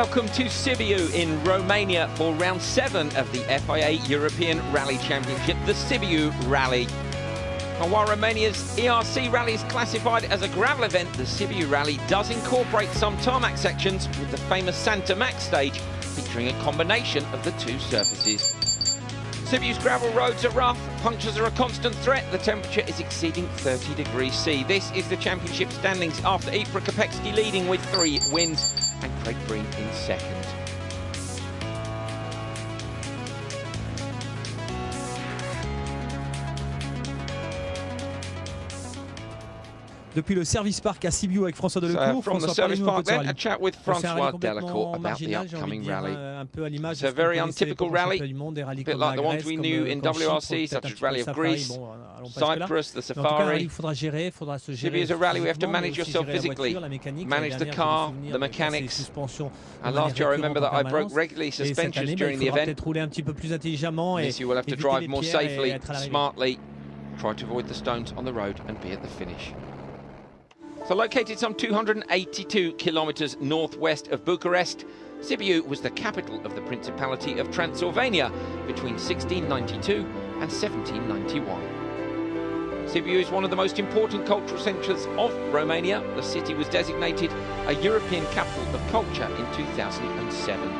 Welcome to Sibiu in Romania for round 7 of the FIA European Rally Championship, the Sibiu Rally. And while Romania's ERC Rally is classified as a gravel event, the Sibiu Rally does incorporate some tarmac sections with the famous Santa Max stage featuring a combination of the two surfaces. Sibiu's gravel roads are rough, punctures are a constant threat, the temperature is exceeding 30 degrees C. This is the championship standings after Ypres Kopecky leading with 3 wins and Craig Breen in second. Depuis le service park à Sibiu avec François Delecourt. From the service park then, a chat with François Delecourt about the upcoming rally. It's a very untypical rally, a bit like the ones we knew in WRC, such as Rally of Greece, Cyprus, the Safari. Sibiu is a rally we have to manage yourself physically, manage the car, the mechanics. And last year I remember that I broke regularly suspensions during the event. This you will have to drive more safely, smartly, try to avoid the stones on the road and be at the finish. So located some 282 kilometers northwest of Bucharest, Sibiu was the capital of the Principality of Transylvania between 1692 and 1791. Sibiu is one of the most important cultural centres of Romania. The city was designated a European Capital of Culture in 2007.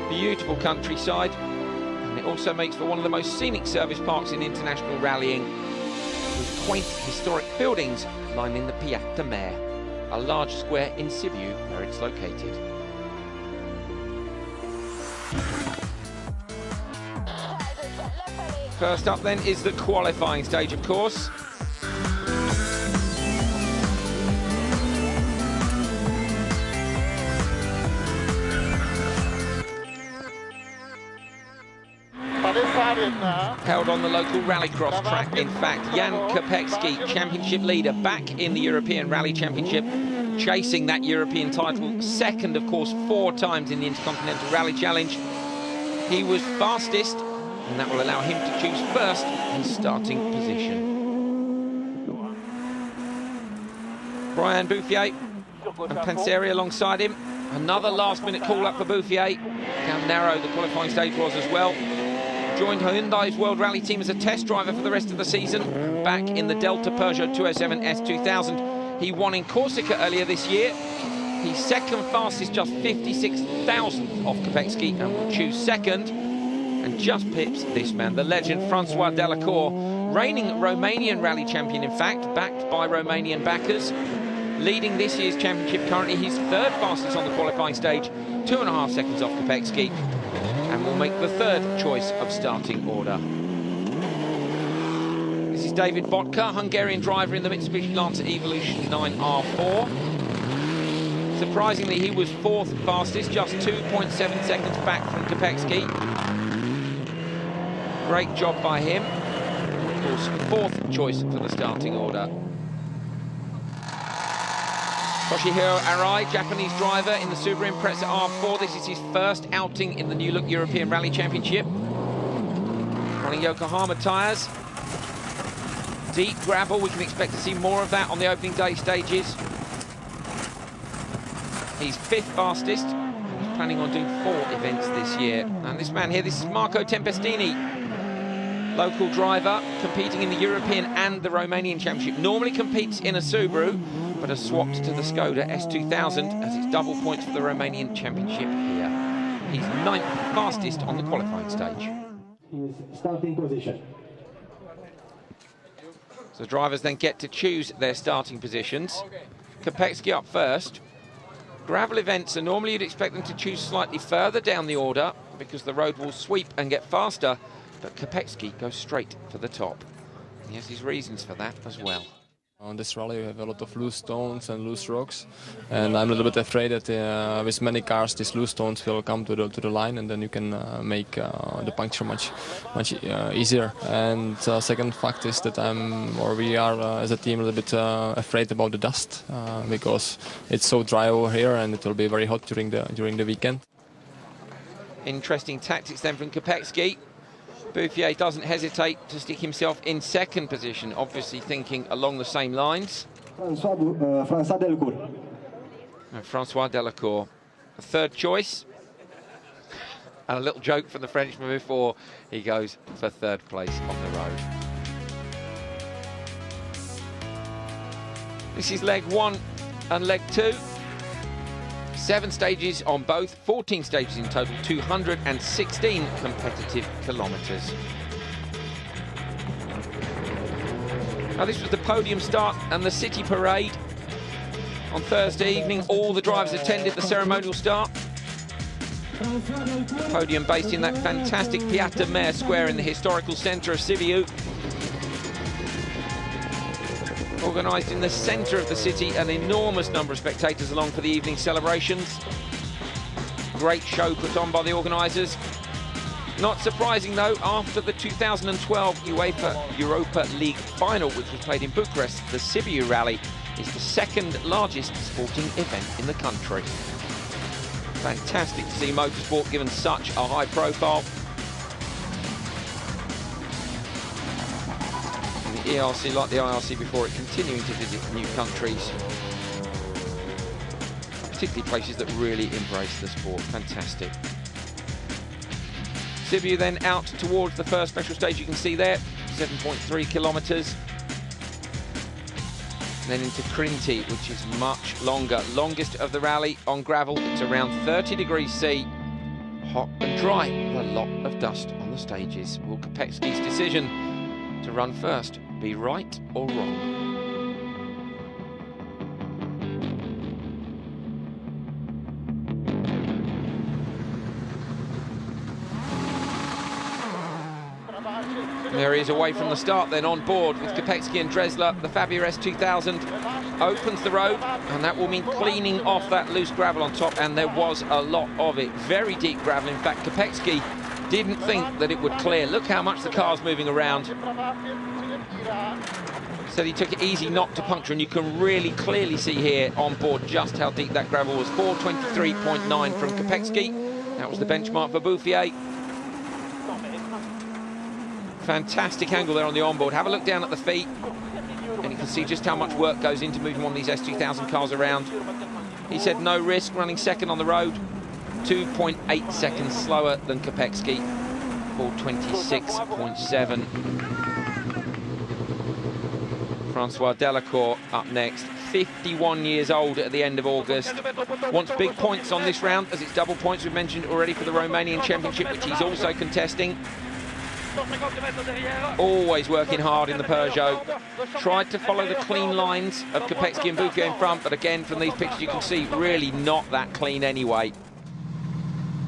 Beautiful countryside, and it also makes for one of the most scenic service parks in international rallying, with quaint historic buildings lining the Piața Mare, a large square in Sibiu where it's located. First up then is the qualifying stage, of course. Held on the local rallycross track, in fact. Jan Kopecky, championship leader, back in the European Rally Championship, chasing that European title. Second, of course, 4 times in the Intercontinental Rally Challenge. He was fastest, and that will allow him to choose first in starting position. Brian Bouffier and Panseri alongside him. Another last-minute call-up for Bouffier. How narrow the qualifying stage was as well. Joined Hyundai's World Rally team as a test driver for the rest of the season, back in the Delta Peugeot 207 S2000. He won in Corsica earlier this year. He's second fastest, just 56,000 off Kopecky, and will choose second. And just pips this man, the legend François Delecourt, reigning Romanian rally champion, in fact, backed by Romanian backers. Leading this year's championship currently, he's third fastest on the qualifying stage, 2.5 seconds off Kopecky, and will make the third choice of starting order. This is David Botka, Hungarian driver in the Mitsubishi Lancer Evolution 9R4. Surprisingly, he was 4th fastest, just 2.7 seconds back from Kopecky. Great job by him. Of course, 4th choice for the starting order. Toshihiro Arai, Japanese driver in the Subaru Impreza R4. This is his first outing in the new look European Rally Championship. Running Yokohama tyres. Deep gravel, we can expect to see more of that on the opening day stages. He's 5th fastest. He's planning on doing 4 events this year. And this man here, this is Marco Tempestini, local driver, competing in the European and the Romanian Championship. Normally competes in a Subaru, but has swapped to the Skoda S2000 as it's double points for the Romanian Championship here. He's 9th fastest on the qualifying stage. Starting position. So drivers then get to choose their starting positions. Kopecky up first. Gravel events are normally you'd expect them to choose slightly further down the order because the road will sweep and get faster, but Kopecky goes straight for the top. He has his reasons for that as well. On this rally we have a lot of loose stones and loose rocks, and I'm a little bit afraid that with many cars these loose stones will come to the line, and then you can make the puncture much easier. And second fact is that we are as a team a little bit afraid about the dust because it's so dry over here and it will be very hot during the weekend. Interesting tactics then from Kopecky. Bouffier doesn't hesitate to stick himself in second position, obviously thinking along the same lines. François Delecourt. And Francois Delacour, a third choice. And a little joke from the Frenchman before he goes for third place on the road. This is leg 1 and leg 2. 7 stages on both, 14 stages in total, 216 competitive kilometres. Now this was the podium start and the city parade. On Thursday evening, all the drivers attended the ceremonial start. Podium based in that fantastic Piazza Mare Square in the historical centre of Sibiu. Organised in the centre of the city, an enormous number of spectators along for the evening celebrations. Great show put on by the organisers. Not surprising though, after the 2012 UEFA Europa League final, which was played in Bucharest, the Sibiu Rally is the second largest sporting event in the country. Fantastic to see motorsport given such a high profile. And the ERC, like the IRC before it, continuing to visit new countries, particularly places that really embrace the sport. Fantastic. Sibiu then out towards the first special stage, you can see there, 7.3 kilometres. Then into Crinti, which is much longer. Longest of the rally on gravel. It's around 30 degrees C. Hot and dry, with a lot of dust on the stages. Will Kopecký's decision to run first be right or wrong? There he is away from the start then, on board with Kopecký and Dresler. The Fabia S2000 opens the road, and that will mean cleaning off that loose gravel on top, and there was a lot of it. Very deep gravel. In fact, Kopecký didn't think that it would clear. Look how much the car's moving around. Said he took it easy not to puncture, and you can really clearly see here on board just how deep that gravel was. 423.9 from Kopecký. That was the benchmark for Bouffier. Fantastic angle there on the onboard. Have a look down at the feet, and you can see just how much work goes into moving one of these S2000 cars around. He said no risk, running second on the road. 2.8 seconds slower than Kopecký. 426.7. Francois Delacour up next. 51 years old at the end of August. Wants big points on this round, as it's double points we've mentioned already for the Romanian Championship, which he's also contesting. Always working hard in the Peugeot. Tried to follow the clean lines of Kopecký and Bouffier in front, but again, from these pictures you can see, really not that clean anyway.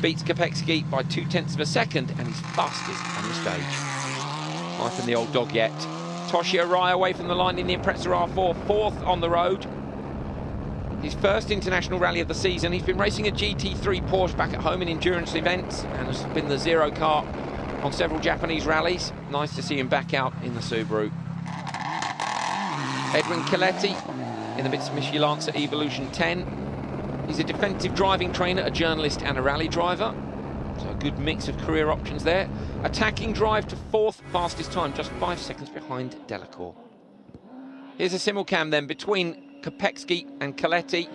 Beats Kopecký by 0.2 of a second, and he's fastest on the stage. Life from the old dog yet. Toshio Rai away from the line in the Impreza R4, 4th on the road. His first international rally of the season. He's been racing a GT3 Porsche back at home in endurance events, and has been the zero car on several Japanese rallies. Nice to see him back out in the Subaru. Edwin Coletti in the Mitsubishi Lancer Evolution 10. He's a defensive driving trainer, a journalist and a rally driver. So a good mix of career options there. Attacking drive to 4th fastest time, just 5 seconds behind Delacour. Here's a simulcam then between Kopecký and Coletti.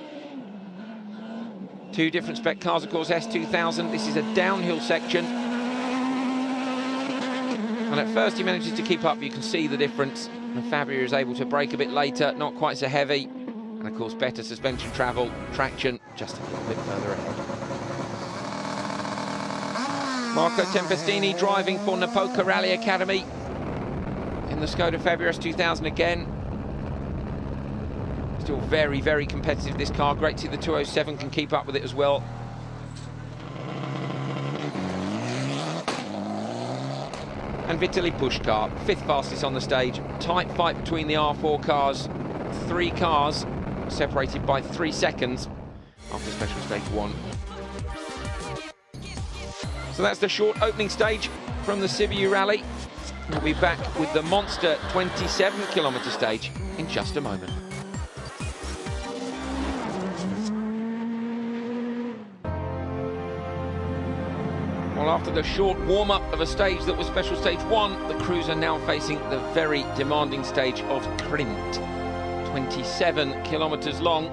Two different spec cars, of course, S2000. This is a downhill section. And at first he manages to keep up. You can see the difference. And Fabia is able to brake a bit later, not quite so heavy. And of course, better suspension travel, traction, just a little bit further ahead. Marco Tempestini driving for Napoca Rally Academy in the Skoda Fabia S2000 again. Still very, very competitive, this car. Great to see the 207 can keep up with it as well. And Vitaly Pushkar, 5th fastest on the stage. Tight fight between the R4 cars. 3 cars separated by 3 seconds after special stage 1. So that's the short opening stage from the Sibiu Rally. We'll be back with the monster 27-kilometre stage in just a moment. Well, after the short warm-up of a stage that was special stage 1, the crews are now facing the very demanding stage of Crint. 27 kilometres long.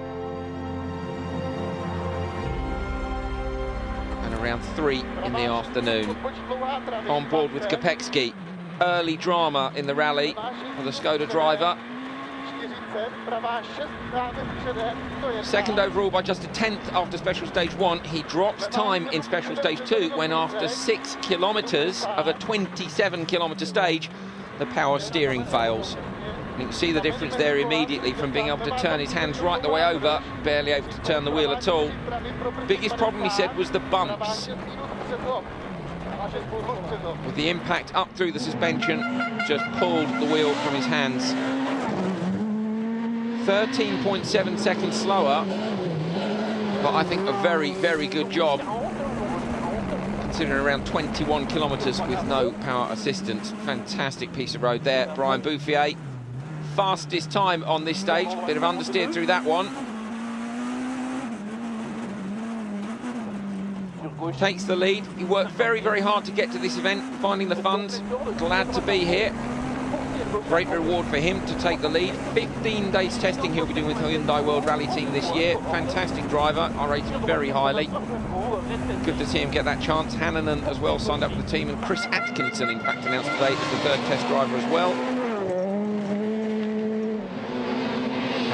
around 3 in the afternoon. On board with Kopecky. Early drama in the rally for the Skoda driver. Second overall by just a 10th after special stage 1. He drops time in special stage 2 when after 6 kilometres of a 27-kilometre stage, the power steering fails. You can see the difference there immediately from being able to turn his hands right the way over, barely able to turn the wheel at all. Biggest problem, he said, was the bumps. With the impact up through the suspension, just pulled the wheel from his hands. 13.7 seconds slower, but I think a very, very good job, considering around 21 kilometres with no power assistance. Fantastic piece of road there. Brian Bouffier, fastest time on this stage, bit of understeer through that one. Takes the lead. He worked very, very hard to get to this event, finding the funds. Glad to be here. Great reward for him to take the lead. 15 days testing he'll be doing with the Hyundai World Rally Team this year. Fantastic driver. I rate him very highly. Good to see him get that chance. Hannanen as well signed up with the team, and Chris Atkinson, in fact, announced today as the third test driver as well.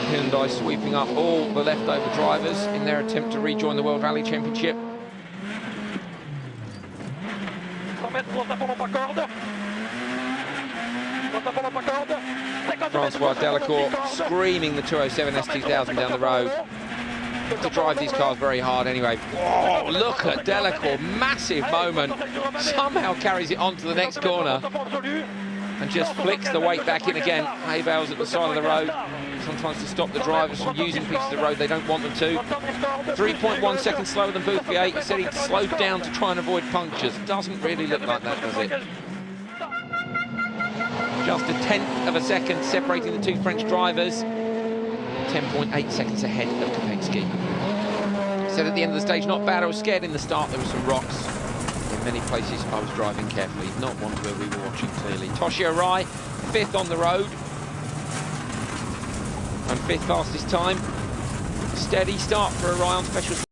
Hyundai sweeping up all the leftover drivers in their attempt to rejoin the World Rally Championship. Francois Delacour screaming the 207 S2000 down the road. To drive these cars very hard anyway. Oh, look at Delacour, massive moment. Somehow carries it on to the next corner and just flicks the weight back in again. Hay bales at the side of the road, sometimes to stop the drivers from using pieces of the road they don't want them to. 3.1 seconds slower than Bouffier. He said he'd slowed down to try and avoid punctures. Doesn't really look like that, does it? Just a 10th of a second separating the two French drivers. 10.8 seconds ahead of Kopecky. Said at the end of the stage, not bad. I was scared in the start. There were some rocks. In many places, I was driving carefully. Not one where we were watching clearly. Toshio Rai, 5th on the road. And 5th fastest time. Steady start for a Rai on special.